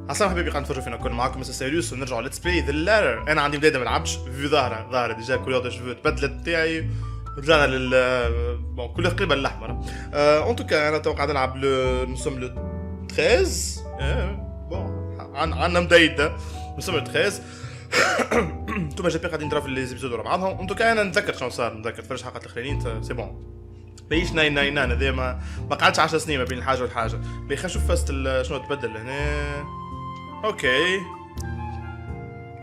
اصلا حبيبي قاعد نتفرجوا فينا كل معاكم مسا سيروس ونرجعوا ليتس بلاي ذا لاتر. انا عندي بدايه ما لعبتش في ظهره ديجا كل يوم شفت تبدلت تاعي رجعنا لل بون كل قريبه للاحمر. اون توكا انا توقع نلعب نسم لو 13 بون عندنا مديده نسم لو 13 انتوما جابي قاعدين نضرب في لي زيبيزود ورا بعضهم. اون توكا انا نتذكر شنو صار نتذكر فرش حلقات الاخرين سي بون بايش 999 هذا ما قعدش 10 سنين ما بين الحاجه والحاجه. خلينا نشوف فاست شنو تبدل هنا. اوكي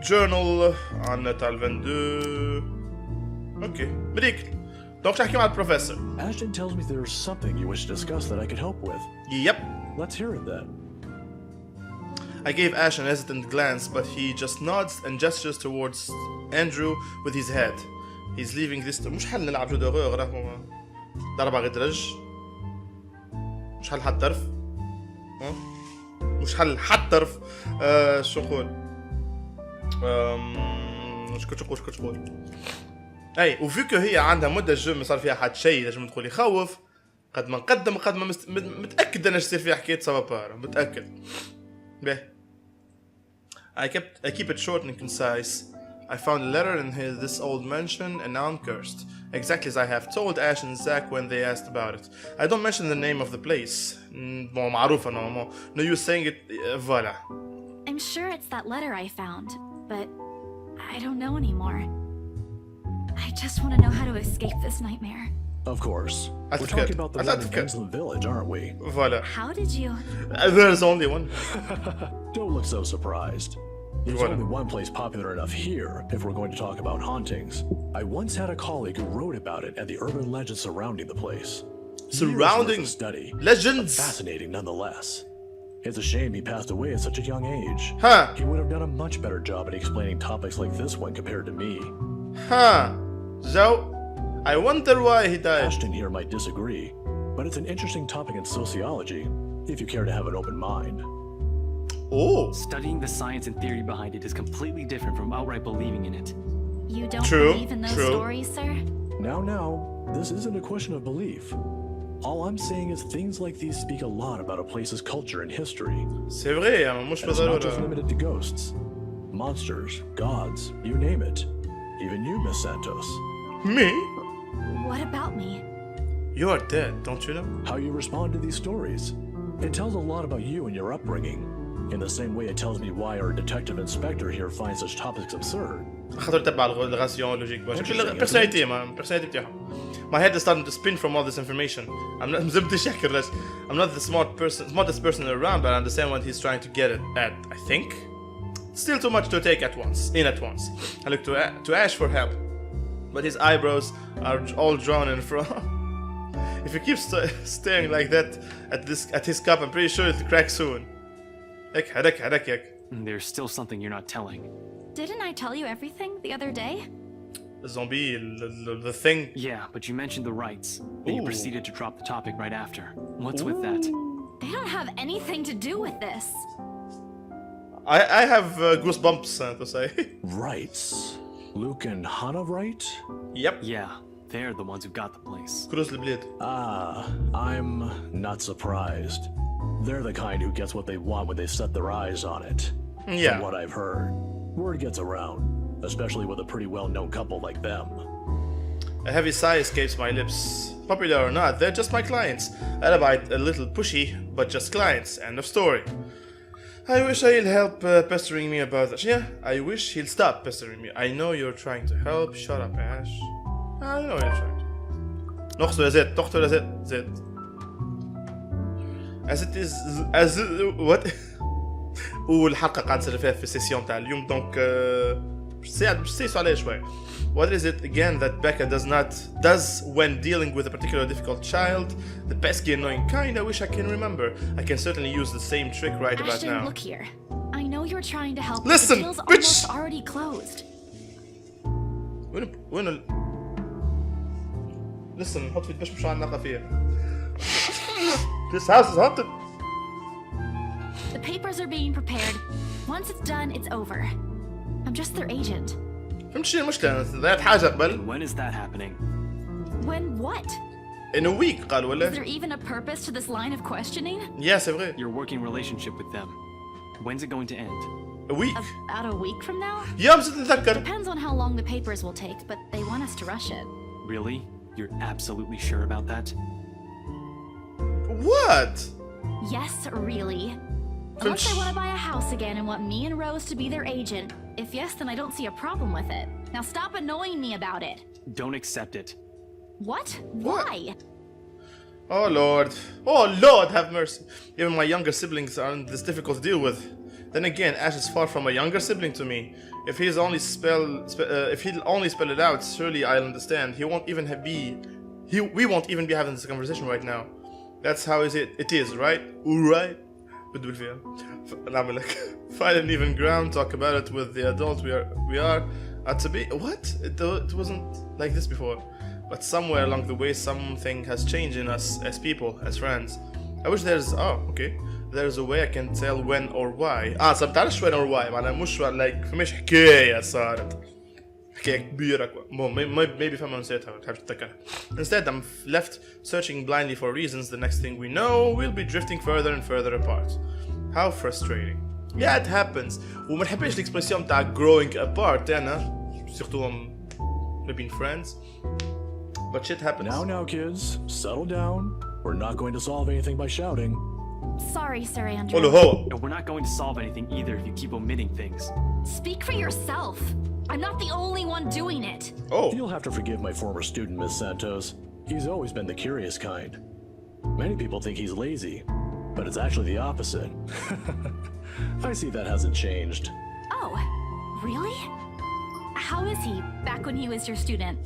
جورنال عندنا تاع 22 اوكي بريك دونك نحكي مع البروفيسور. Ashton tells me there's something you wish to discuss that I could help with. Yep. Let's hear it then. I gave Ash an hesitant glance, but he just nods and gestures towards Andrew with his head. He's leaving this. مش حل نلعب جو دوغور راهو ضربة غدرج. مش حل حد طرف. مش حل طرف. شو نقول؟ مش كنت تقول. اي وفيكو هي عندها مدة الجو ما صار فيها حد شيء لازم تقول يخوف. قد ما نقدم قد ما متأكد أنا يصير فيها حكاية سبابار متأكد. به. I keep it short and concise. I found a letter in this old mansion and now I'm cursed. Exactly as I have told Ash and Zach when they asked about it. I don't mention the name of the place. Bon, معروفة normalement. No use saying it. Voilà. I'm sure it's that letter I found, but I don't know anymore. I just want to know how to escape this nightmare. Of course. We're talking about the one in Kingsland Village, aren't we? Voilà. How did you? There's only one. Don't look so surprised. There's only one place popular enough here if we're going to talk about hauntings. I once had a colleague who wrote about it and the urban legends surrounding the place. Surrounding study. Legends. Fascinating nonetheless. It's a shame he passed away at such a young age. Huh. He would have done a much better job at explaining topics like this one compared to me. Huh. So, I wonder why he died. Ashton here might disagree, but it's an interesting topic in sociology, if you care to have an open mind. Oh. Studying the science and theory behind it is completely different from outright believing in it. You don't believe in those stories, sir? Now, this isn't a question of belief. All I'm saying is things like these speak a lot about a place's culture and history. C'est vrai, مش and it's not just limited to ghosts. Monsters, gods, you name it. Even you, Miss Santos. Me? What about me? You're dead, don't you know? How you respond to these stories. It tells a lot about you and your upbringing. In the same way it tells me why our detective inspector here finds such topics absurd. خاطر تبع الغاسيون لوجيك شكل بيرسوناليتي بتاعهم. My head is starting to spin from all this information. مزبطش يحكي الراس. I'm not the smartest person around, but I understand what he's trying to get at. I think. Still too much to take at once. I look to Ash for help, but his eyebrows are all drawn in front. If he keeps staring like that at his cup, I'm pretty sure it'll crack soon. هدك. There's still something you're not telling. Didn't I tell you everything the other day? The zombie, the thing. Yeah, but you mentioned the rights. Then you proceeded to drop the topic right after. What's with that? They don't have anything to do with this. I have goosebumps to say. Rights? Luke and Hannah, right? Yep. Yeah, they're the ones who got the place. Cruz البلاد. I'm not surprised. They're the kind who gets what they want when they set their eyes on it. Yeah. From what I've heard, word gets around, especially with a pretty well-known couple like them. A heavy sigh escapes my lips. Popular or not, they're just my clients. Albeit a little pushy, but just clients. End of story. I wish he'll help pestering me about that. Yeah, I wish he'll stop pestering me. I know you're trying to help. Shut up, Ash. I know you're trying to. نقصوا يا زيد، تقتل يا زيد. As it is, what? والحلقة قاعد نسال فيها في السيسيون تاع اليوم دونك بسيسوا عليه شوي. What is it again that Becca does when dealing with a particularly difficult child? The pesky annoying kind. I wish I can remember. I can certainly use the same trick right about Ashton, now. look here. I know you're trying to help. Listen, but the deal's bitch! almost already closed. وين Listen, حط في البش مش عنا فيها. This house is haunted. The papers are being prepared. Once it's done, it's over. I'm just their agent. فهمت شنو المشكلة؟ ضيعت حاجة قبل. When is that happening? When what? In a week قال Is ولا؟ there even a purpose to this line of questioning? Yeah, c'est vrai. Your working relationship with them. When's it going to end? A week. About a week from now? يا مش تتذكر. Depends on how long the papers will take, but they want us to rush it. Really? You're absolutely sure about that? What? Yes, really. Unless I want to buy a house again and want me and Rose to be their agent. If yes, then I don't see a problem with it. Now stop annoying me about it. Don't accept it. What? Why? Oh Lord. Oh Lord, have mercy. Even my younger siblings aren't this difficult to deal with. Then again, Ash is far from a younger sibling to me. If he'll only spell it out, surely I'll understand. He won't even we won't even be having this conversation right now. That's how it is, right? Right? بدو بالفعل. نعمل لك. Find an even ground, talk about it with the adult we are at to be. What? It wasn't like this before. But somewhere along the way, something has changed in us as people, as friends. I wish there's a way I can tell when or why. صار بتعرفش when or why. معناها مش like مش حكاية صارت. حكاية كبيرة. Maybe فما نسيتها ما بحبش أتذكرها. Instead, I'm left searching blindly for reasons. The next thing we know, we'll be drifting further and further apart. How frustrating. Yeah, it happens. وما نحبش الإكسبرسيون تاع growing apart أنا. surtout between friends. But shit happens. Now, kids, settle down. We're not going to solve anything by shouting. Sorry, Sir Andrew. No, we're not going to solve anything either if you keep omitting things. Speak for yourself. I'm not the only one doing it. Oh. You'll have to forgive my former student, Miss Santos. He's always been the curious kind. Many people think he's lazy, but it's actually the opposite. I see that hasn't changed. Oh, really? How is he back when he was your student?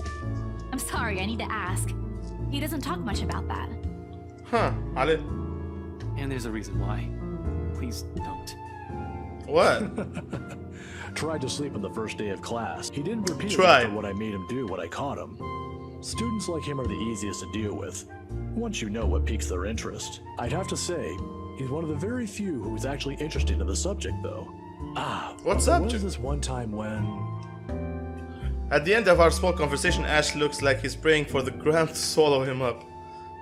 I'm sorry, I need to ask. He doesn't talk much about that. Huh, علي. And there's a reason why. Please don't. What? Tried to sleep on the first day of class. He didn't repeat it after what I made him do when I caught him. Students like him are the easiest to deal with, once you know what piques their interest. I'd have to say, he's one of the very few who's actually interested in the subject, though. What There subject? was this one time when... At the end of our small conversation, Ash looks like he's praying for the ground to swallow him up.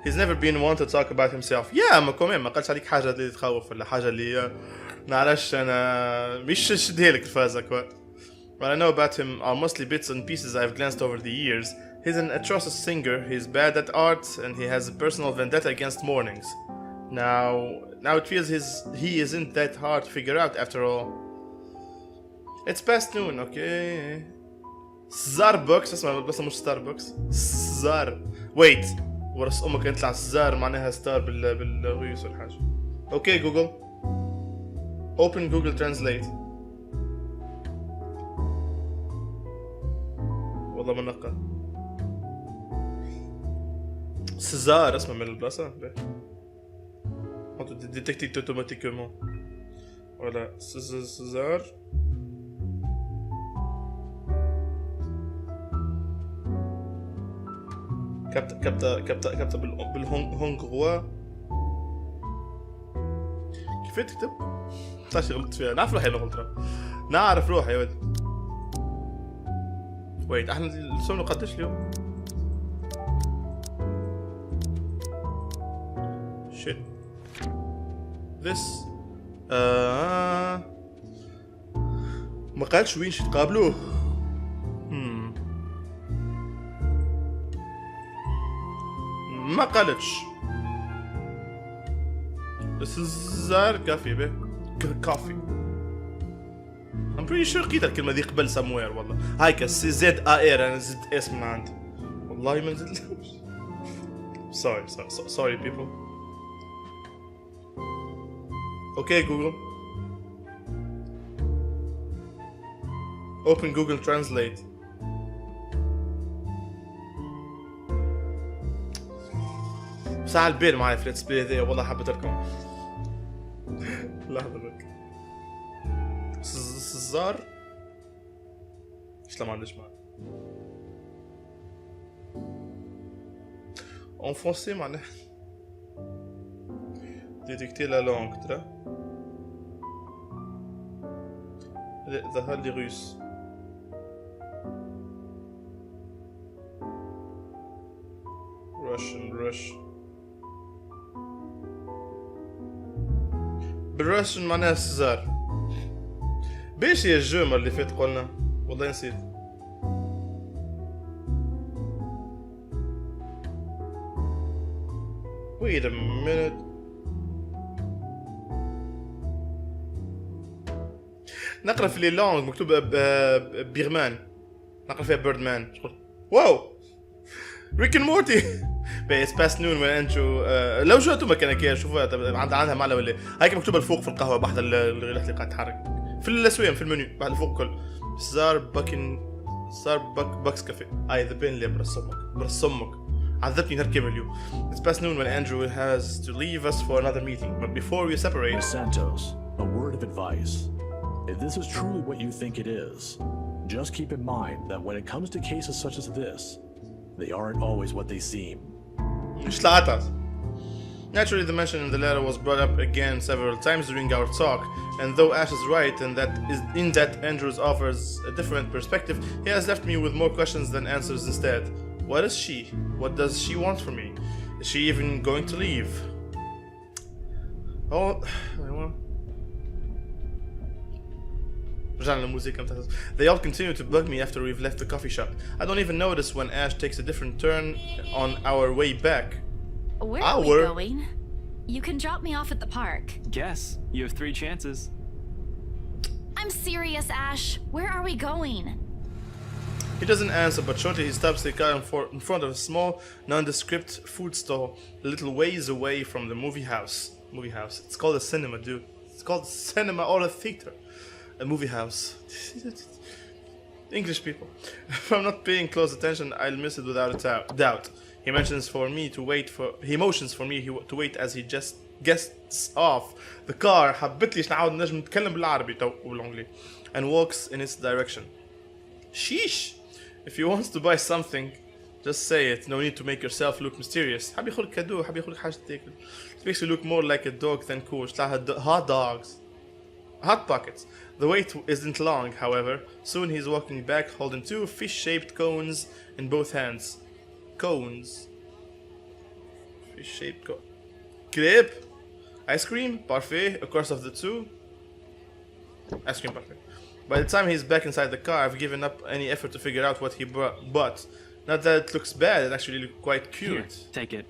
He's never been one to talk about himself. Yeah, ما كمان ما قالش عليك حاجة اللي تخوف ولا حاجة اللي نعرفش أنا مش شدها لك الفازة كوا. What I know about him are mostly bits and pieces I've glanced over the years. He's an atrocious singer, he's bad at art, and he has a personal vendetta against mornings. Now it feels he isn't that hard to figure out after all. It's past noon, okay? Starbucks اسمع بس مش ستاربكس. زار. Wait. ورس امك يطلع زار معناها ستار بالروس ولا حاجة. Okay Google. Open Google Translate. والله ما نقى. سزار اسمه من البلاصة. On te détecte automatiquement. Voilà, César. كابتا بالهونغروا. كيف تكتب؟ طاش غلطت فيها. نعرف روحي انه غلطت. نعرف روحي يا ولد. ويت احنا السمنة قديش اليوم؟ shit. This ما قالش وين تقابلوه. ما قالتش. بس الزار كافي به كافي. I'm pretty sure قيت الكلمة دي قبل somewhere والله. هايكا سي زد اير انا زدت اسم من عندي. والله ما نزلتلوش. Sorry people. Okay Google. Open Google Translate. ساعة البير معي في ليتس بلاي ذي والله حبيت لكم. لحظة بك. سزار. ايش ما عنديش معي. En français معناه. Détecter la langue ترى. ظهر لي روس. Russian. بالروسن معناها سزار. بيش هي الجومر اللي فات قلنا والله نسيت. Wait a minute. نقرا في لي لونغ مكتوب بيرمان، نقرا فيها بيردمان. واو ريك اند مورتي. It's past noon when Andrew لو شو انتم كان كي شوفوا عندها معنى ولا هيك مكتوبه الفوق في القهوه بحد الغيرات اللي قاعد تتحرك في الاسويم في المنيو بعد الفوق كل ستاربكس كافيه. ذا بين اللي برسمك عذبني نركب اليوم. It's past noon when Andrew has to leave us for another meeting, but before we separate. Miss Santos, a word of advice. If this is truly what you think it is, just keep in mind that when it comes to cases such as this, they aren't always what they seem. Naturally, the mention in the letter was brought up again several times during our talk, and though Ash is right in that Andrews offers a different perspective, he has left me with more questions than answers instead. What is she? What does she want from me? Is she even going to leave? Oh, they all continue to bug me after we've left the coffee shop. I don't even notice when Ash takes a different turn on our way back. Where are we going? You can drop me off at the park. Guess. You have 3 chances. I'm serious, Ash. Where are we going? He doesn't answer, but shortly he stops the car in front of a small, nondescript food stall a little ways away from the movie house. It's called a cinema, dude. It's called a cinema or a theater. A movie house. English people. If I'm not paying close attention, I'll miss it without a doubt. He motions for me to wait as he just gets off the car. حبت ليش نعاود نجم نتكلم بالعربي تو بالانجلي. And walks in its direction. Sheesh. If he wants to buy something, just say it. No need to make yourself look mysterious. حاب ياخذ كادو، حاب ياخذ حاجة تاكل. It makes you look more like a dog than cool. Hot dogs. Hot pockets. The wait isn't long, however. Soon he's walking back holding 2 fish-shaped cones in both hands. Cones. Fish-shaped crepe. Ice cream. Parfait. A course of the 2. Ice cream parfait. By the time he's back inside the car, I've given up any effort to figure out what he bought. Not that it looks bad, it actually looks quite cute. Here, take it.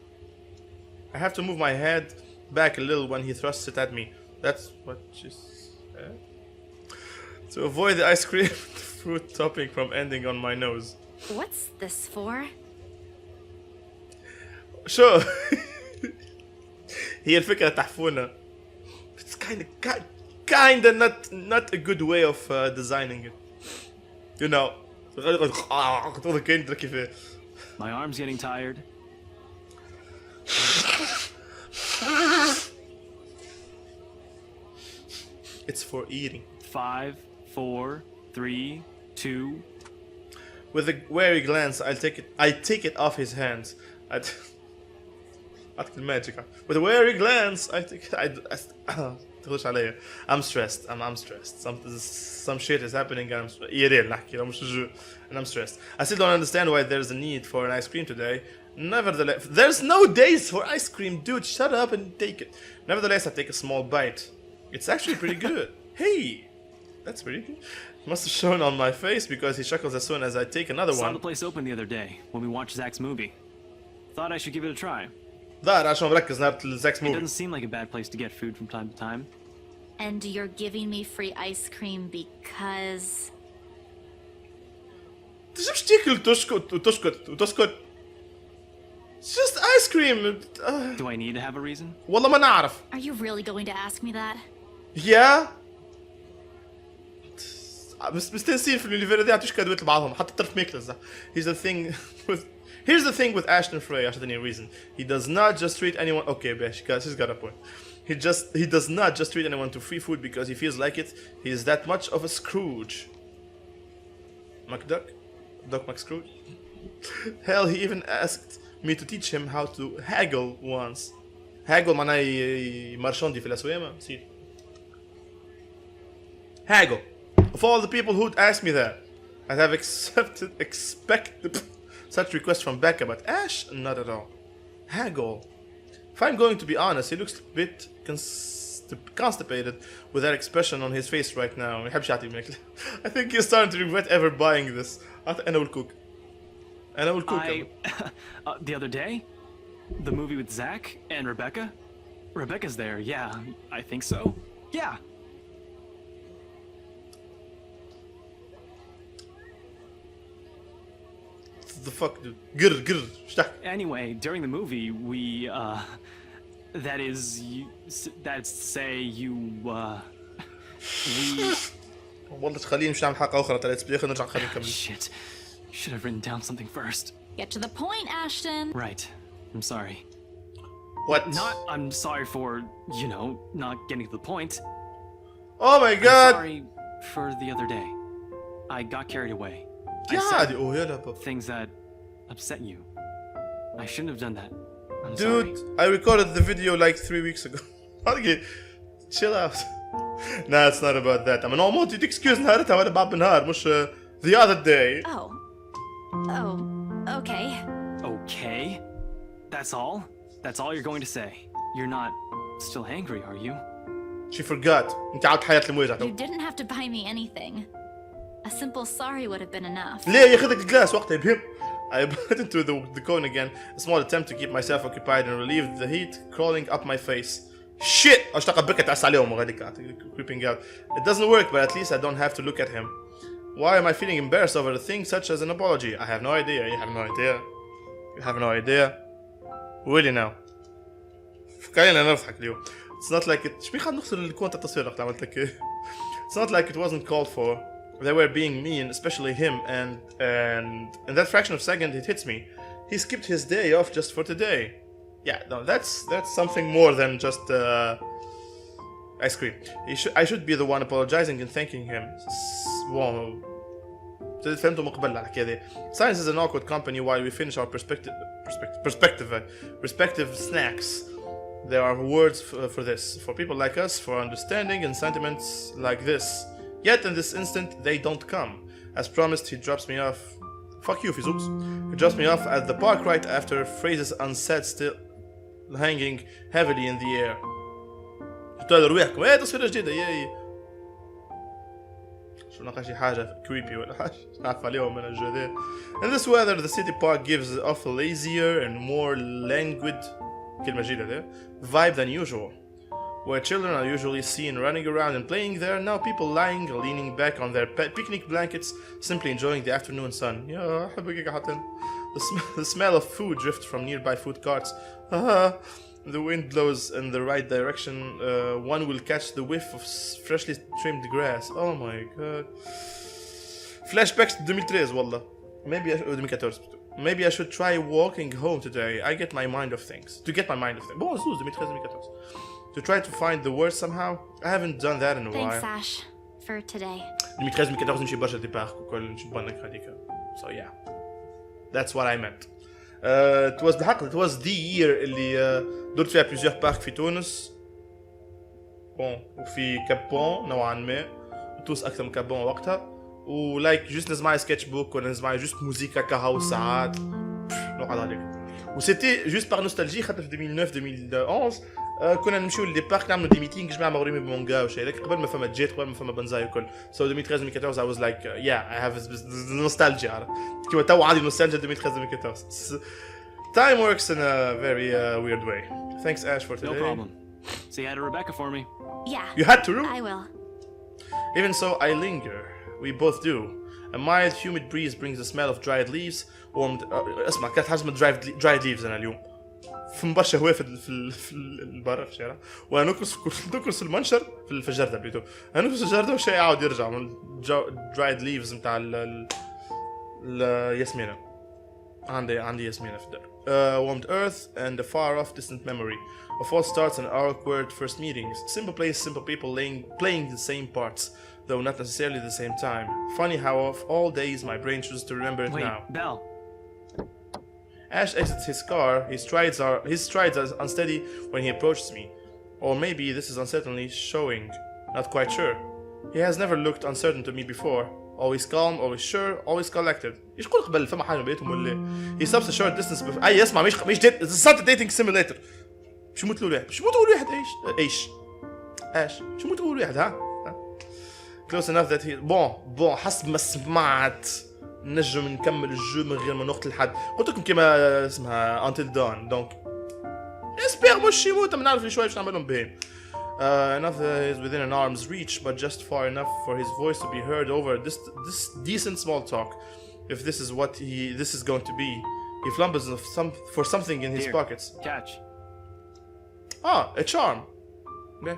I have to move my head back a little when he thrusts it at me. That's what she said. To avoid the ice cream fruit topping from ending on my nose. What's this for? Sure. هي الفكرة تحفونة. It's kinda not a good way of designing it. You know. My arm's getting tired. It's for eating. 5, 4, 3, 2. With a wary glance, I take it off his hands. With a wary glance, I'm stressed. I'm stressed. Some shit is happening and I'm stressed. I still don't understand why there's a need for an ice cream today. Nevertheless, there's no days for ice cream, dude. Shut up and take it. Nevertheless, I take a small bite. It's actually pretty good. Hey, that's pretty good. Must have shown on my face because he chuckles as soon as I take another one. Saw the place open the other day when we watched Zach's movie. Thought I should give it a try. It doesn't seem like a bad place to get food from time to time. And you're giving me free ice cream because... It's just ice cream. Do I need to have a reason? والله ما نعرف. Are you really going to ask me that? Yeah. بس مستنسين في اليونيفر دي عطيش كادوات لبعضهم حتى طرف ميكلز. Here's the thing with Ashton Frey عشان any reason. He does not just treat anyone. Okay, bash, guys, he's got a point. He does not just treat anyone to free food because he feels like it. He is that much of a Scrooge. McDuck? Doc McScrooge? Hell, he even asked me to teach him how to haggle once. Haggle معناه مرشندي في الأسواق. نسيت. Haggle. Of all the people who'd asked me that, I'd have expected such requests from Becca, but Ash, not at all. Haggle. If I'm going to be honest, he looks a bit constipated with that expression on his face right now. ما يحبش يعطي ماكلة. I think he's starting to regret ever buying this. أنا والكوك. The other day? The movie with Zach and Rebecca? Rebecca's there, yeah, I think so. Yeah. The fuck, dude? Grr. Anyway, during the movie, we, that's to say, we... والله تخليني مش نعمل حلقة أخرى ترى خلينا نرجع نخليه نكمل. Shit. Should have written down something first. Get to the point, Ashton. Right. I'm sorry. What? I'm sorry for, not getting to the point. Oh my god! I'm sorry for the other day. I got carried away. I said things that upset you. I shouldn't have done that. I'm Dude, sorry. I recorded the video like 3 weeks ago. Okay, chill out. Nah, it's not about that. I'm an almost excuse نهارتها ولا بعد نهار مش the other day. Oh, okay. Okay? That's all? That's all you're going to say? You're not still angry, are you? She forgot. انت عاد حياة المواجهة. You didn't have to buy me anything. A simple sorry would have been enough. ليه ياخذك الجلاس وقتها يبهم. I put into the cone again, a small attempt to keep myself occupied and relieve the heat crawling up my face. Shit! اشتاق بكت عس عليهم وغاديك creeping out. It doesn't work, but at least I don't have to look at him. Why am I feeling embarrassed over a thing such as an apology? I have no idea. You have no idea. You have no idea. Really now. خلينا نضحك اليوم. It's not like it. شبيه خلينا نخسر الكونت التصوير وقت عملت لك. It's not like it wasn't called for. They were being mean, especially him, and in that fraction of a second it hits me. He skipped his day off just for today. Yeah, no, that's something more than just ice cream. I should be the one apologizing and thanking him. فهمتوا مقبل على كذا. Science is an awkward company while we finish our respective snacks. There are words for this, for people like us, for understanding and sentiments like this. Yet in this instant, they don't come. As promised, he drops me off. Fuck you, Fizooks. He drops me off at the park right after, phrases unsaid still hanging heavily in the air. تقدر روحكم ايه تصويرة جديدة ياي شو نقاشي حاجة creepy ولا حاجة نعرف عليهم من الجو. In this weather, the city park gives off a lazier and more languid كلمة جديدة ده vibe than usual. Where children are usually seen running around and playing there, now people lying or leaning back on their picnic blankets, simply enjoying the afternoon sun. Yeah, the smell of food drifts from nearby food carts. The wind blows in the right direction. One will catch the whiff of freshly trimmed grass. Oh my god. Flashbacks to 2013 والله. Maybe 2014. Maybe I should try walking home today. I get my mind of things. To get my mind of things. Bon, 2013. To try to find the words somehow. I haven't done that in a while. Thanks, Ash, for today. 2013 نمشي برشا دي بارك وكل نمشي بانك هذيك. So yeah. That's what I meant. It was بالحق it was the year اللي درت فيها plusieurs بارك في تونس. Bon, وفي كابون نوعا ما. تونس أكثر من كابون وقتها. ولايك جوست نسمع سكتش بوك ولا نسمع جوست موسيقى كهو ساعات. نقعد عليك. وسيتي جوست بار نوستالجي خاطر في 2009 2011 كنا نمشيو للي بارك نعملوا دي ميتينغ جماعه مغرمين بمونغا وشي هذاك قبل ما فما جيت قبل ما فما بنزاي وكل. So 2013 2014 I was like yeah I have this nostalgia عرفت كيما تو عندي نوستالجيا 2013 2014. Time works in a very weird way. Thanks Ash for today. No problem. Say hi to Rebecca for me. Yeah. You had to? I will. Even so, I linger. We both do. A mild, humid breeze brings the smell of dried leaves. اسمع كانت حاجة dried leaves أنا اليوم. في برشا هواء في البر في الشارع. وأنا نكرس المنشر في الجردة بليتو. أنا نكرس الجردة وشيء يعاود يرجع من dried leaves متاع الياسمينة. عندي ياسمينة في الدار. Warmed earth and a far off distant memory of what starts in our awkward first meetings. Simple place, simple people playing the same parts, though not necessarily the same time. Funny how of all days my brain chooses to remember it now. Wait, Belle. Ash exits his car. His strides are unsteady when he approaches me. Or maybe this is uncertainly showing. Not quite sure. He has never looked uncertain to me before. Always calm, always sure, always collected. ايش قول قبل فما حاجه بينهم ولا he stops a short distance اي اسمع مش ديت it's not a dating simulator. مش يموت له واحد ايش اش شو مو تقول واحد ها close enough that he بون حسب ما سمعت نجم نكمل الجو من غير ما نقتل حد. قلت لكم كما اسمها until dawn دونك اسبير مش يموت بنعرف شوي باش نعملهم بهم. Enough is within an arm's reach, but just far enough for his voice to be heard over this decent small talk. If this is what this is going to be, he flumbles for something in his pockets. Catch. Ah, a charm. Okay.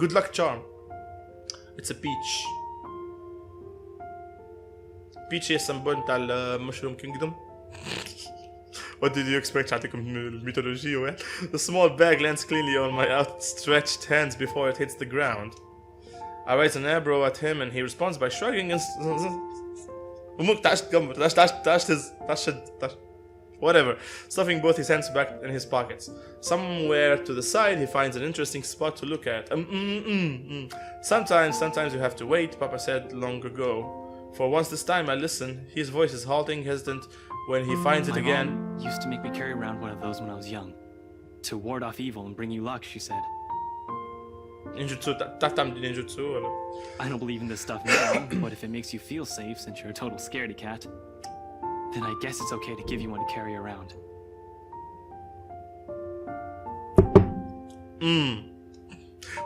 Good luck charm. It's a peach. Peach is symbol تاع المشروم kingdom. What did you expect? عطيكم الميثولوجيا. The small bag lands cleanly on my outstretched hands before it hits the ground. I raise an eyebrow at him and he responds by shrugging and whatever, stuffing both his hands back in his pockets. Somewhere to the side, he finds an interesting spot to look at. Sometimes you have to wait, Papa said long ago. For once this time I listen. His voice is halting, hesitant. When he finds it again... My mom used to make me carry around one of those when I was young. To ward off evil and bring you luck, she said. Ninjutsu, ninjutsu. I don't believe in this stuff now, but if it makes you feel safe since you're a total scaredy cat, then I guess it's okay to give you one to carry around.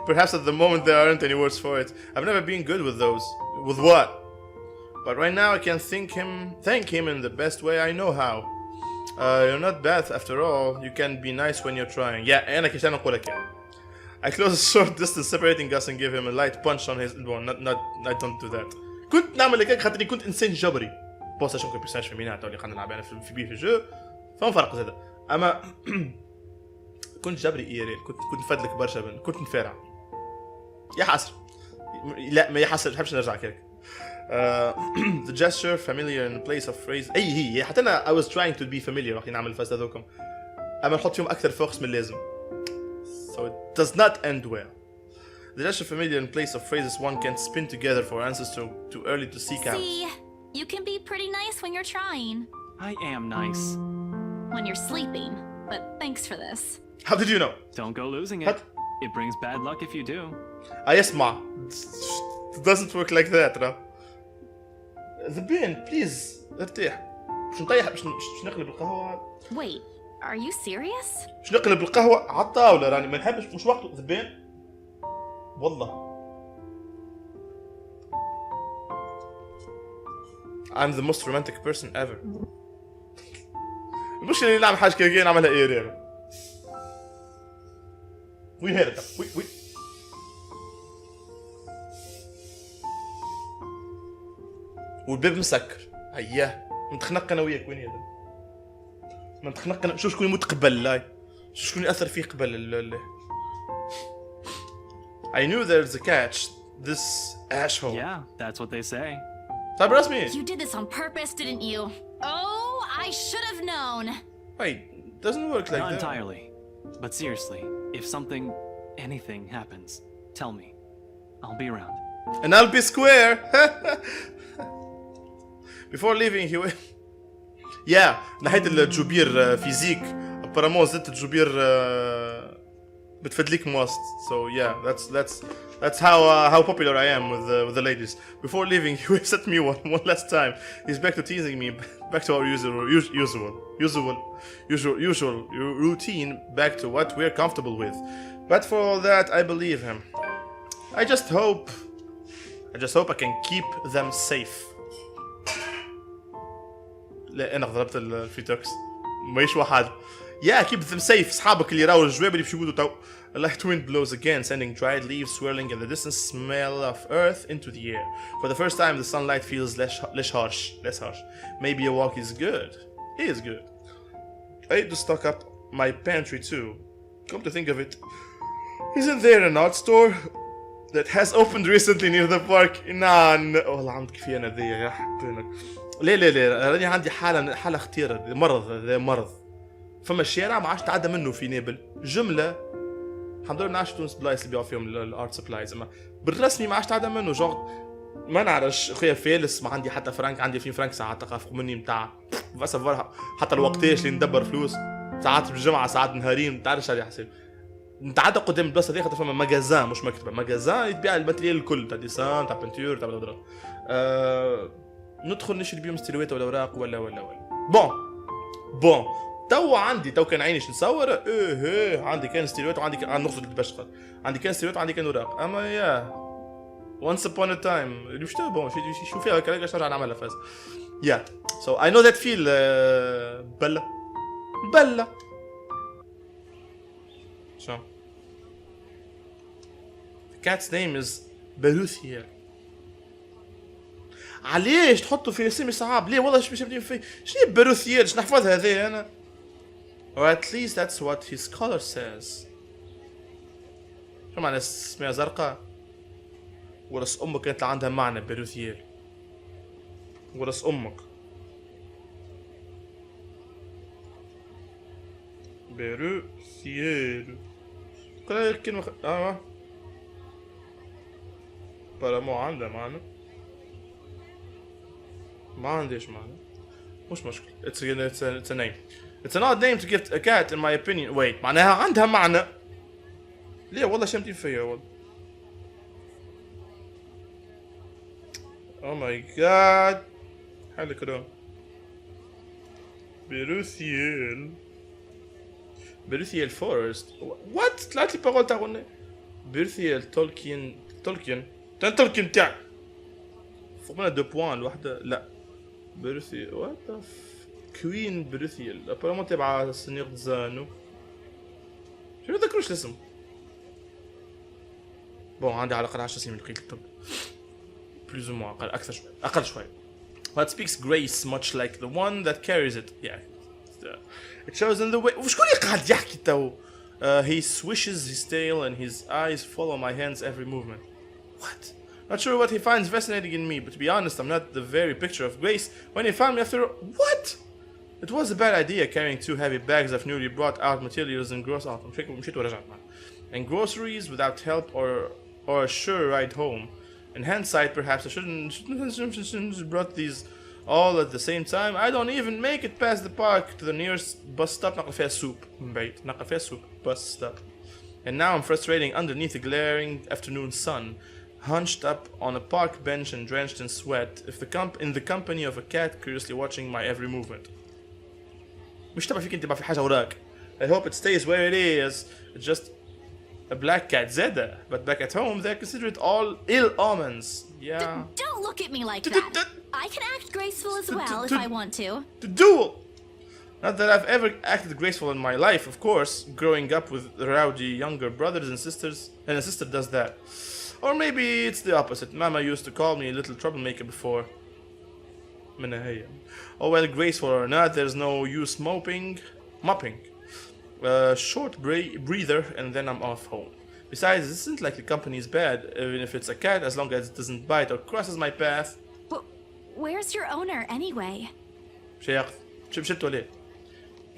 Perhaps at the moment there aren't any words for it. I've never been good with those. With what? But right now I can thank him in the best way I know how. You're not Beth after all. You can be nice when you're trying. Yeah, أنا كيشان أقول لك. I close a short distance separating us and give him a light punch on his elbow. I don't do that. كنت نعمل هيك خاطري كنت إنسان جبري. بوس أشوفك بيرسوناج فيمينات اللي خلينا نلعب أنا في بيه في الجو. فما فرق زاد. أما كنت جبري إيريل. كنت نفدلك برشا كنت نفارع. يا حسر. لا ما يحسر بحبش نرجع كيك. The gesture familiar in place of phrase هي حتى أنا I was trying to be familiar وقت نعمل الفاست هذوكم أما نحط فيهم أكثر فوكس من اللازم so it does not end well. The gesture familiar in place of phrases one can spin together for answers too early to seek out. See, you can be pretty nice when you're trying. I am nice. When you're sleeping, but thanks for this. How did you know? Don't go losing it. It brings bad luck if you do. يسمع. It doesn't work like that, no? The bin, please. ارتاح. باش نطيح باش نقلب القهوة. Wait, are you serious? باش نقلب القهوة على الطاولة راني ما نحبش مش وقت the bin. والله. I'm the most romantic person ever. المشكلة اللي نعمل حاجة كذا نعملها إيه وي هيرد وي والباب مسكر هياه نتخنق انا وياك وين يا ما نتخنق انا شوف شكون يموت قبل لاي شوف شكون ياثر فيه قبل I knew there's a catch. This asshole. Yeah, that's what they say. طيب رسمي. You did this on purpose, didn't you? Oh, I should have known. Wait, it doesn't work like Not that. Not entirely. But seriously, if anything happens, tell me. I'll be around. And I'll be square. Before leaving he went. Yeah, نحيت الجوبير فيزيك. apparemment زدت الجوبير بتفدليك most. So yeah, that's how popular I am with the ladies. Before leaving he waves at me one last time. He's back to teasing me, back to our usual routine, back to what we're comfortable with. But for all that I believe him. I just hope I can keep them safe. لا انا ضربت الفيتوكس ماهيش واحد. Yeah, keep them safe. صحابك اللي راهو الجواب اللي باش يقولوا تو. A light wind blows again, sending dried leaves swirling in the distant smell of earth into the air. For the first time, the sunlight feels less harsh. Maybe a walk is good. It is good. I need to stock up my pantry too. Come to think of it, isn't there an art store that has opened recently near the park? nah والله عندك في انا ذي يا حبيبك. لا راني عندي حالة خطيرة. مرض فما الشارع ما عادش تعدى منه في نابل جملة. الحمد لله ما عادش تونس بلايص اللي بيبيعوا فيهم الارت سبلايز اما بالرسمي ما عادش تعدى منه جوغ ما نعرفش خويا فالس ما عندي حتى فرانك. عندي 20 فرانك ساعات تقف مني نتاع بس حتى الوقتاش اللي ندبر فلوس ساعات بالجمعة ساعات نهارين ما تعرفش على حساب. نتعدى قدام البلاصه هذه خاطر فما ماغازان مش مكتبه ماغازان يتباع الماتريال الكل تاع ديسان تاع بنتور تاع بلا ندخل نشري بيهم ستيلوات ولا اوراق ولا بون تو كان عيني نصور عندي كان ستيلوات وعندي كان نقصد البشخه عندي كان ستيلوات وعندي كان اوراق اما يا once upon a time اللي مش بون شوف فيها هكا نرجع نعملها فاز يا so I know that feel بلا شو the cat's name is بروثيال علاش تحطوا في اسم صعب ليه والله مش مبدين فيه شنو بروثيال شنو نحفظها هذه انا or at least that's what his color says شو معنى اسمها زرقاء ورس امك كانت عندها معنى بروثيال ورس امك بروثيال كل كلمة بلا مو عندها معنى ما عنديش معنى مش مشكلة it's a name it's an odd name to give a cat in my opinion wait معناها عندها معنى ليه والله شمتين فيا والله oh my god حالي كده بروثيال فورست what طلعت لي باغول تاع غنى بروثيال تولكين تاع فوق منها دو بوان الوحدة لا بروثيال وات كوين بروثيال ابارمون تبع سنيق زانو شنو ذكروش الاسم بون عندي على الاقل 10 سنين من قيل الطب بلوز مو اقل شوي What speaks grace much like the one that carries it yeah it shows in the way وشكون اللي قاعد يحكي تو he swishes his tail and his eyes follow my hand's every movement what not sure what he finds fascinating in me but to be honest I'm not the very picture of grace when he found me after what it was a bad idea carrying 2 heavy bags of newly brought out materials and groceries without help or a sure ride home in hindsight perhaps I shouldn't have brought these all at the same time I don't even make it past the park to the nearest bus stop نقل فيها soup bus stop and now I'm frustrating underneath the glaring afternoon sun hunched up on a park bench and drenched in sweat in the company of a cat curiously watching my every movement مش تبع فيك انت في حاجة وراك I hope it stays where it is it's just a black cat Zeda but back at home they consider it all ill omens yeah don't look at me like that I can act graceful as well if I want to duel not that I've ever acted graceful in my life of course growing up with rowdy younger brothers and sisters and a sister does that or maybe it's the opposite Mama used to call me a little troublemaker before oh well graceful or not there's no use mopping short breather and then I'm off home besides it isn't like the company is bad even if it's a cat as long as it doesn't bite or crosses my path but where's your owner anyway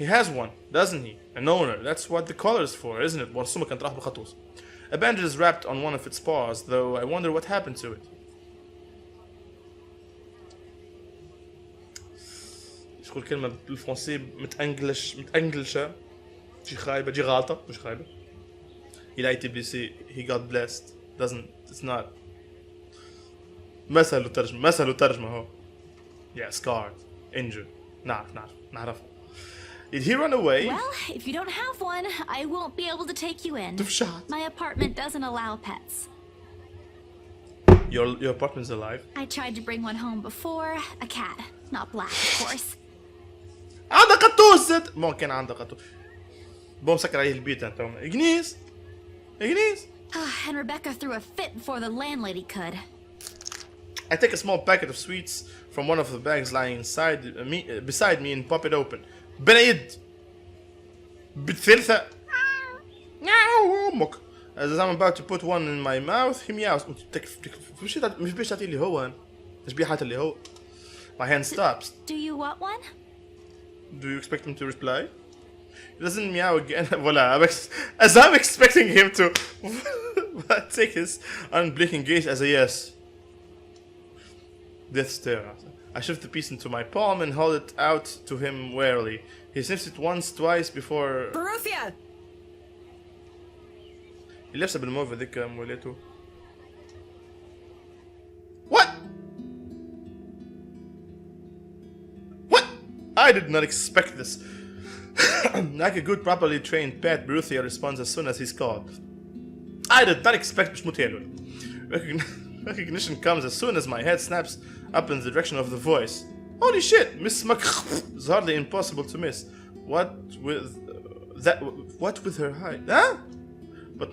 he has one doesn't he an owner that's what the collar is for isn't it ورسومه كانت راح بخطوس a bandage is wrapped on one of its paws though I wonder what happened to it شكون كلمة بالفرنسي متأنجلشة جي خايبة جي غلطة مش خايبة il a été blessé he got blessed it's not مثل ترجمة هو yeah scarred injured نعرف did he run away well if you don't have one I won't be able to take you in my apartment doesn't allow pets your apartment's alive I tried to bring one home before a cat not black of course عندها قطوس زد ممكن عندها قطوس مسكر عليه البيت انت اجنيس and Rebecca threw a fit before the landlady could I take a small packet of sweets from one of the bags lying beside me and pop it open بنايد بالثلثة امك as I'm about to put one in my mouth he meows مش بيش تعطي اللي هو تشبيحات اللي هو my hand stops do you want one do you expect him to reply he doesn't meow again voila as I'm expecting him to take his unblinking gaze as a yes death stare I shift the piece into my palm and hold it out to him warily he sniffs it once twice before Baruthia اللي لابسه بالموف هذيك موليته. What? What? I did not expect this. Like a good, properly trained pet, Beruthier responds as soon as he's called. I did not expect مش متهيألون. Recognition comes as soon as my head snaps up in the direction of the voice. Holy shit, Miss Mc is hardly impossible to miss. What with her height? Huh? But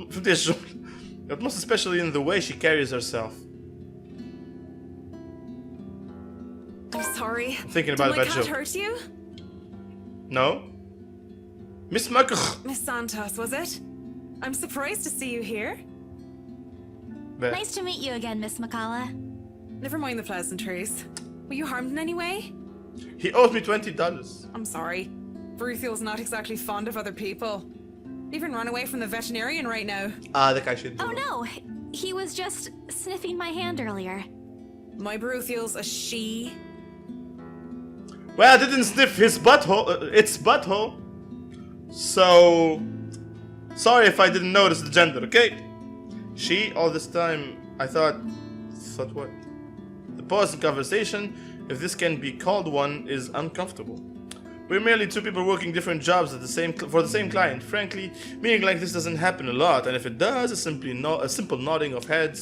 most especially in the way she carries herself. I'm sorry. I'm thinking about Did my that cat joke. hurt you? No? Miss Mc. Miss Santos, was it? I'm surprised to see you here. Nice to meet you again, Miss McCullough. Never mind the pleasantries. Were you harmed in any way? He owes me $20. I'm sorry. Beruthiel's not exactly fond of other people. Even run away from the veterinarian right now. That guy should do Oh it. no, he was just sniffing my hand earlier. My Beruthiel's a she. Well, I didn't sniff his butthole. Its butthole. So, sorry if I didn't notice the gender, okay? She, all this time, I thought what? The pause in conversation, if this can be called one, is uncomfortable. We're merely two people working different jobs at for the same client. Frankly, meeting like this doesn't happen a lot, and if it does, a simple nodding of heads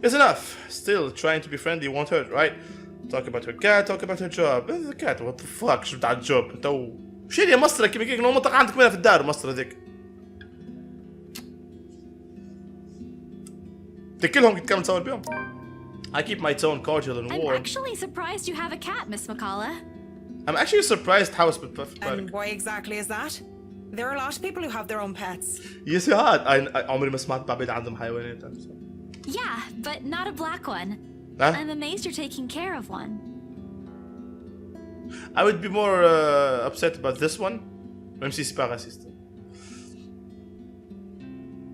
is enough. Still, trying to be friendly won't hurt, right? Talk about her cat, talk about her job. The cat, what the fuck? شو بتاع الجوب؟ انتو شيل يا مسطرة كيف هيك المنطقة عندك منها في الدار مسطرة ذيك. تكلهم كنت كم تصور بيهم. I keep my tone cordial and I'm warm. actually surprised you have a cat, Miss McCullough. I'm actually surprised how it's And why exactly is that? There are a lot of people who have their own pets. Yes, you had. I عمري ما سمعت بعبيد عندهم حيوانات. Yeah, but not a black one. Huh? I'm amazed you're taking care of one. I would be more upset about this one. Même si c'est pas raciste.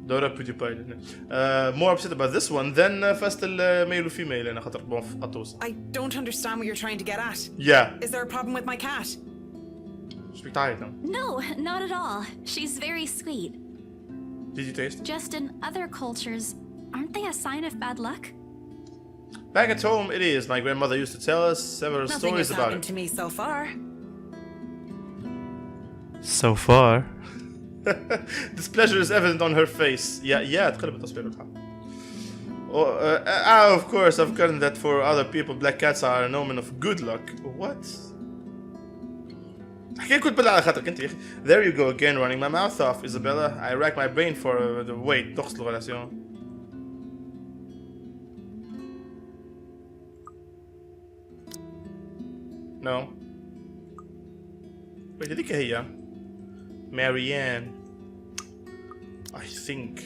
دورة PewDiePie. More upset about this one than فاست الميل وفيميل أنا خاطر بون قطوس. I don't understand what you're trying to get at. Yeah. Is there a problem with my cat? شو بدك تعيط now? No, not at all. She's very sweet. Did you taste? Just in other cultures, aren't they a sign of bad luck? Back at home, it is. My grandmother used to tell us several Nothing stories has about happened it. to me so far. So far. Displeasure is evident on her face. Yeah, تقلب التصوير الحق. Of course, I've gotten that for other people, black cats are an omen of good luck. What? حكي كل بالله على خاطرك انت يا اخي. There you go again, running my mouth off, Isabella. I rack my brain for the wait. تقصد الغلاسيون. No. Wait, هذيك هي. Marianne. I think.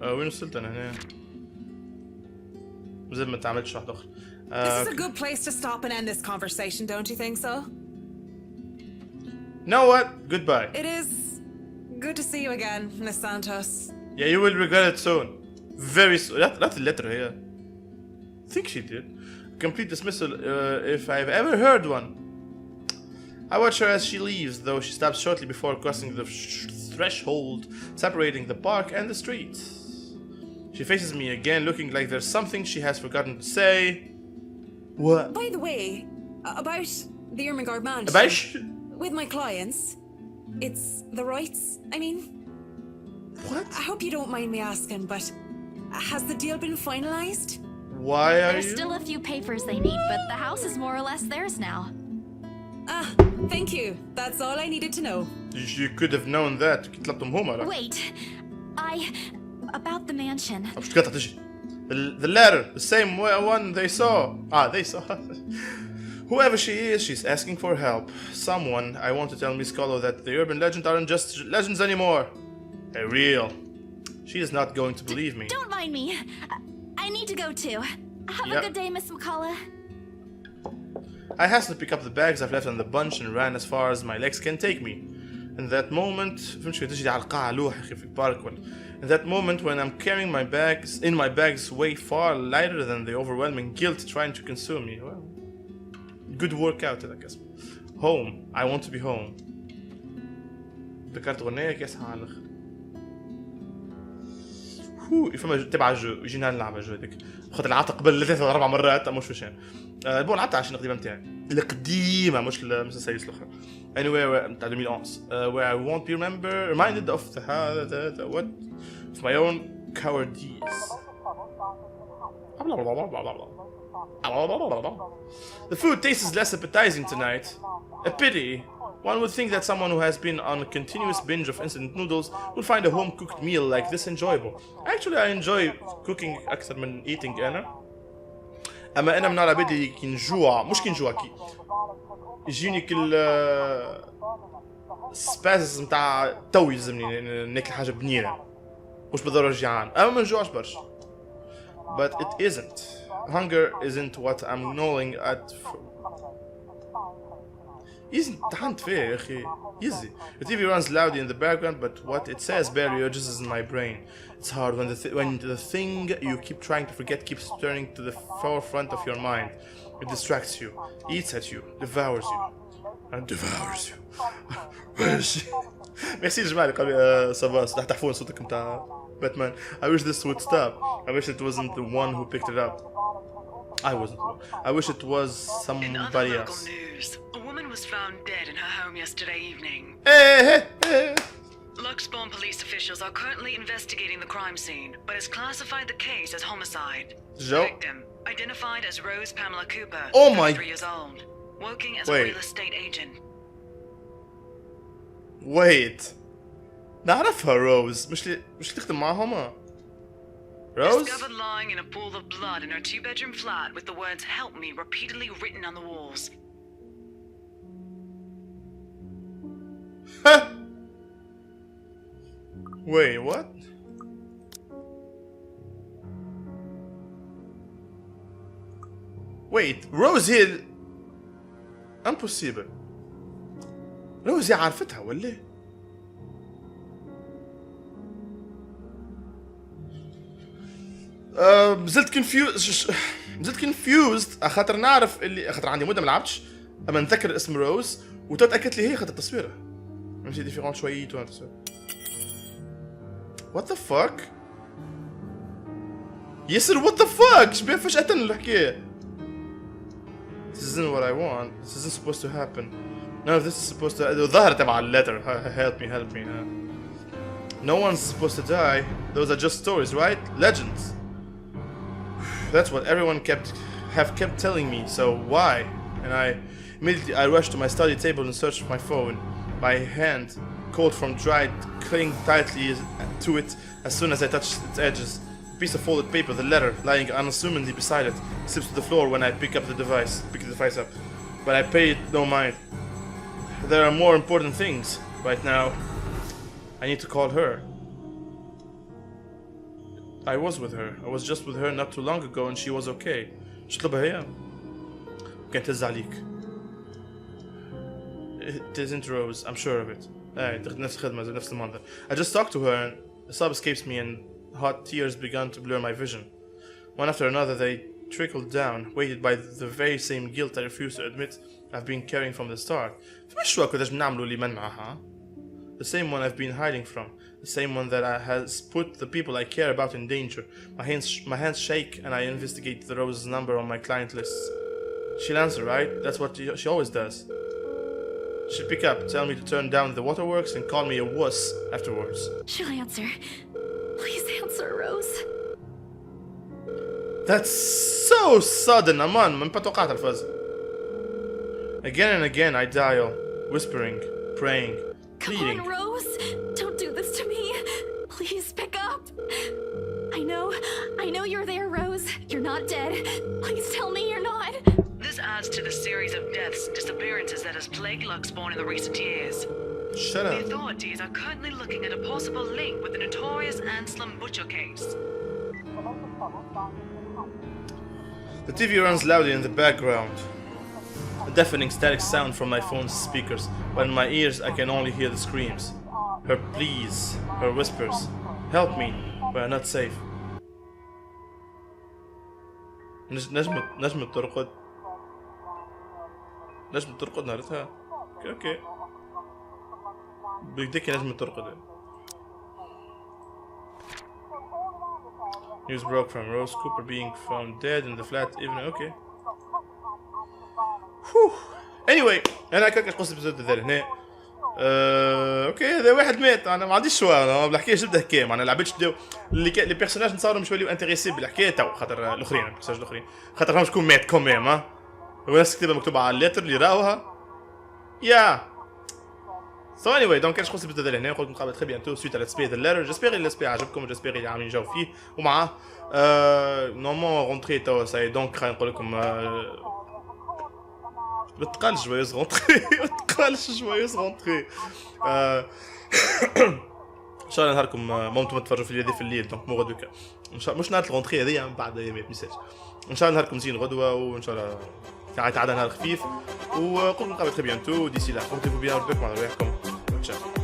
وين وصلت انا هنا؟ زي ما تعملتش واحد اخر. This is a good place to stop and end this conversation, don't you think so? Know what? Goodbye. It is good to see you again, Miss Santos. Yeah, you will regret it soon. Very soon. That's the letter here. I think she did. Complete dismissal if I've ever heard one. I watch her as she leaves, though she stops shortly before crossing the threshold separating the park and the street. She faces me again, looking like there's something she has forgotten to say. What? By the way, about the Ermengarde mansion. About? With my clients, it's the rights, I mean. What? I hope you don't mind me asking, but has the deal been finalized? Why are There's you? still a few papers they need, but the house is more or less theirs now. Ah, thank you. That's all I needed to know. You could have known that. كنت طلبتهم هما. Wait, about the mansion. مش تقطع تجي. The letter, the same one they saw. They saw. Whoever she is, she's asking for help. Someone, I want to tell Miss Colo that the urban legends aren't just legends anymore. They're real. She is not going to believe me. Don't mind me. I need to go too. Have a good day, Miss McCullough. I hastened to pick up the bags I've left on the bunch and ran as far as my legs can take me. In that moment, in that moment when I'm carrying my bags way far lighter than the overwhelming guilt trying to consume me. Well, good workout هذاك اسمه. Home. I want to be home. ذكرت أغنية كاسها على الآخر. فما تبع جو يجينا نلعب الجو هذاك. خاطر لعبت قبل 3 ولا 4 مرات مش فشان. بون لعبت عشان القديمة نتاعي. القديمة مش السيريس الأخرى. Anyway نتاع 2011. Where I won't be reminded of what of my own cowardice. The food tastes less appetizing tonight. A pity. One would think that someone who has been on a continuous binge of instant noodles would find a home-cooked meal like this enjoyable. Actually, I enjoy cooking أكثر من eating أنا. أما أنا من العباد اللي كي نجوع مش كي نجوع كي يجيني كل سباسز متاع تو يلزمني ناكل حاجة بنينة مش بالضرورة جيعان. أما ما نجوعش برشا. But it isn't. Hunger isn't what I'm gnawing at. Easy, تحنت فيه يا أخي. Easy. The TV runs loudly in the background, but what it says barely registers in my brain. It's hard when the thing you keep trying to forget keeps turning to the forefront of your mind. It distracts you, eats at you, devours you, and devours you. Where is she? Merci الجماعة اللي قال لي سافاس راح تحفون صوتك متاع باتمان. I wish this would stop. I wish it wasn't the one who picked it up. I wasn't the one. I wish it was somebody else. News, a woman was found dead in her home yesterday evening. Luxbourne police officials are currently investigating the crime scene, but has classified the case as homicide. The victim, identified as Rose Pamela Cooper, 33 years old, working as a real estate agent. Wait. نعرفها روز مش تخدم معهم Rose? Discovered lying in a pool of blood in her 2-bedroom flat with the words "Help me" repeatedly written on the walls. Wait, what? Wait, Rose هي impossible. Rose هي عرفتها ولا؟ زلت confused خاطر نعرف اللي خاطر عندي مدة ما لعبتش اما نذكر اسم روز وتأكدت لي هي خاطر التصويره ماشي ديفيرون شوية وانا تصوير. What the fuck؟ ياسر what the fuck؟ شبيه فجأة الحكاية. This isn't what I want. This isn't supposed to happen. None of this is supposed to. ظهر تبع letter. Help me. No one's supposed to die. Those are just stories, right? Legends. That's what everyone kept telling me. So why? And immediately I rushed to my study table and searched for my phone. My hand, cold from dried, clinged tightly to it as soon as I touched its edges. A piece of folded paper, the letter, lying unassumingly beside it, slips to the floor when I pick the device up. But I pay it no mind. There are more important things right now. I need to call her. I was with her. I was just with her not too long ago and she was okay. شطلبها هي. كانت تهز عليك. It isn't Rose. I'm sure of it. نفس الخدمة نفس المنظر. I just talked to her and a sob escapes me and hot tears began to blur my vision. One after another they trickled down, weighted by the very same guilt I refuse to admit I've been carrying from the start. فمش وقت كناش بنعملوا اللي منعها. The same one I've been hiding from. The same one that has put the people I care about in danger. My hands shake and I investigate the Rose's number on my client list. She'll answer, right? That's what she always does. She'll pick up, tell me to turn down the waterworks and call me a wuss afterwards. She'll answer. Please answer, Rose. That's so sudden, Aman. من توقعت الفاز. Again and again I dial, whispering, praying, pleading. Come on, Rose. Don't do this to me. Please pick up. I know you're there, Rose. You're not dead. Please tell me you're not. This adds to the series of deaths and disappearances that has plagued Luxbourne in the recent years. Shut up. The authorities are currently looking at a possible link with the notorious Anselm Butcher case. The TV runs loudly in the background. A deafening static sound from my phone's speakers, but in my ears I can only hear the screams. Her pleas, her whispers. Help me, we're not safe. نجمت ترقد. نجم ترقد نهارتها. اوكي بيديك نجم ترقد. News broke from Rose Cooper being found dead in the flat evening. Okay. Anyway انا هكاك القصه بزاد ذا هنا. اوكي هذا واحد مات. انا ما عنديش شوا انا بالحكايه جبدها هكا معناها لعبتش بداو لي بيرسوناج نتصوروا مش وليو انتريسي بالحكايه تو خاطر الاخرين البيرسوناج الاخرين خاطر فهم شكون مات كوميم ها وناس كتبها مكتوبه على الليتر اللي راوها يا So anyway donc كاش قصه بزاد هنا نقول لكم très bientôt suite à let's play the letter. J'espère il l'espère عجبكم j'espère اللي عاملين جو فيه ومعاه نورمال رونتري تو ساي دونك خلينا نقول لكم ما تقالش جويوز رونتري ما تقالش جويوز رونتري ان شاء الله نهاركم مامتم تفرجوا في اليدي في الليل دونك مو غدوه ان شاء مش نهار الرونتري هذيا بعد ايامات ميساج ان شاء الله نهاركم زين غدوه وان شاء الله تعاد نهار خفيف وقولكم قبل très bientôt d'ici là portez-vous bien وربكم على رواحكم تشاو